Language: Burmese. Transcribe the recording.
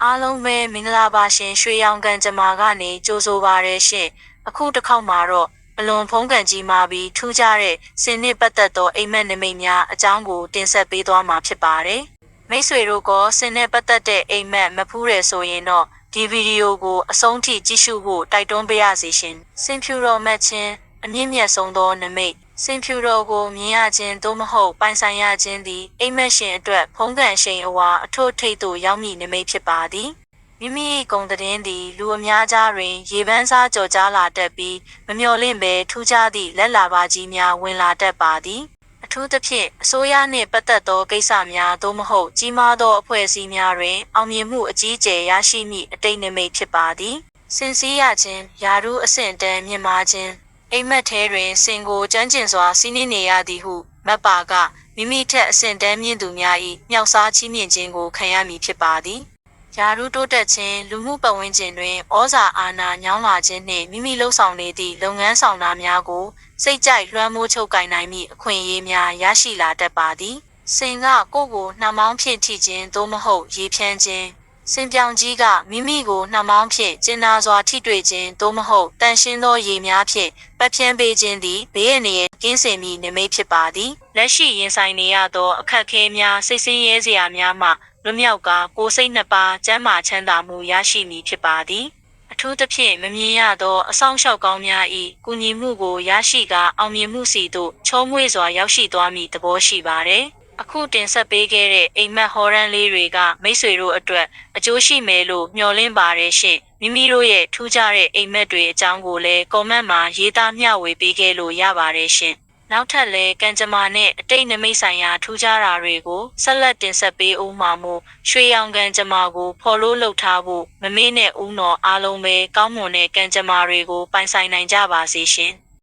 အားလုံးပဲမင်္ဂလာပါရှင်ရွှေရောင်ကန်ကြမာကနေကြိုဆိုပါရရှင်အခုတစ်ခေါက်မှာတော့အလွန်ဖုံးကန်ကြီးမာပြီးထူးခြားတဲ့စင်နစ်ပတ်သက်သောအိမ်မက်နမိတ်များအကြောင်းကိုတင်ဆက်ပေးသွားမှာဖြစ်ပါတယ်မိတ်ဆွေတို့ကစင်နစ်ပတ်သက်တဲ့အိမ်မက်မဖူးရဆိုရင်တော့ဒီဗီဒီယိုကိုအဆုံးထိကြည့်ရှုဖို့တိုက်တွန်းပေးရစီရှင်စင်ဖြူတော်မက်ချင်းအမြင့်မြတ်ဆုံးသောနမိတ်စင်ဖြူတော်ကိုမြင်ရခြင်းသို့မဟုတ်ပိုင်ဆိုင်ရခြင်းသည်အိမ်မက်ရှင်အတွက်ဖုံးကန်ရှိန်အဝါအထွတ်ထိပ်သို့ရောက်မည့်နမိတ်ဖြစ်ပါသည်မိမိဂုံသတင်းသည်လူအများကြားတွင်ရေပန်းစားကြော်ကြားလာတတ်ပြီးမမျှော်လင့်ပဲထူးခြားသည့်လက်လာပါကြီးများဝင်လာတတ်ပါသည်အထူးသဖြင့်အစိုးရနှင့်ပတ်သက်သောကိစ္စများသို့မဟုတ်ကြီးမားသောအဖွဲ့အစည်းများတွင်အောင်မြင်မှုအကြီးအကျယ်ရရှိမည့်အတိတ်နမိတ်ဖြစ်ပါသည်စင်စည်းရခြင်းယာရုအဆင့်တန်းမြင့်မားခြင်းအိမ်မက်ထဲတွင်စင်ကိုကြမ်းကျင်စွာစီးနှင်းနေရသည်ဟုမတ်ပါကမိမိထက်အဆင့်တန်းမြင့်သူများ၏မြောက်စားချီးမြှင့်ခြင်းကိုခံရမည်ဖြစ်ပါသည်ယာရုတိုးတက်ခြင်းလူမှုပတ်ဝန်းကျင်တွင်ဩဇာအာဏာညောင်းလာခြင်းနှင့်မိမိလှုပ်ဆောင်နေသည့်လုပ်ငန်းဆောင်တာများကိုစိတ်ကြိုက်လွှမ်းမိုးချုပ်ကိုင်နိုင်မည့်အခွင့်အရေးများရရှိလာတတ်ပါသည်စင်ကကိုယ့်ကိုနှာမောင်းဖြင့်ထိခြင်းသို့မဟုတ်ရေဖြန်းခြင်းစင်ပြောင်ကြီးကမိမိကိုနှာမောင်းဖြင့်ကျဉ်းနာစွာထိတွေ့ခြင်းသို့မဟုတ်တန်ရှင်းသောရေများဖြင့်ပတ်ဖြန်းပေးခြင်းသည်ဘေးအန္တရာယ်ကင်းစင်မည့်နမိတ်ဖြစ်ပါသည်လက်ရှိရင်ဆိုင်နေရသောအခက်အခဲများစိတ်ဆင်းရဲစရာများမှလွတ်မြောက်ကကိုယ်စိတ်နှစ်ပါးကျန်းမာချမ်းသာမှုရရှိမည်ဖြစ်ပါသည်အထူးသဖြင့်မမြင်ရသောအဆောင်ရှောက်ကောင်းများ၏ကူညီမှုကိုရရှိကာအောင်မြင်မှုစီသို့ချုံးမွေ့စွာရောက်ရှိသွားမည့်သဘောရှိပါသည်အခုတင်ဆက်ပေးခဲ့တဲ့အိမ်မက်ဟော်ရန်လေးတွေကမိတ်ဆွေတို့အတွက်အကျိုးရှိမယ်လို့မျှော်လင့်ပါတယ်ရှင်မိမိတို့ရဲ့ထူးခြားတဲ့အိမ်မက်တွေအကြောင်းကိုလည်းကွန်မန့်မှာရေးသားမျှဝေပေးခဲ့လို့ရပါတယ်ရှင်နောက်ထပ်လည်းကံကြမ္မာနဲ့အတိတ်နမိတ်ဆိုင်ရာထူးခြားတာတွေကိုဆက်လက်တင်ဆက်ပေးဦးမှာမို့ရွှေရောင်ကံကြမ္မာကို follow လုပ်ထားဖို့မမေ့နဲ့ဦးနော်အားလုံးပဲကောင်းမွန်တဲ့ကံကြမ္မာတွေကိုပိုင်ဆိုင်နိုင်ကြပါစေရှင်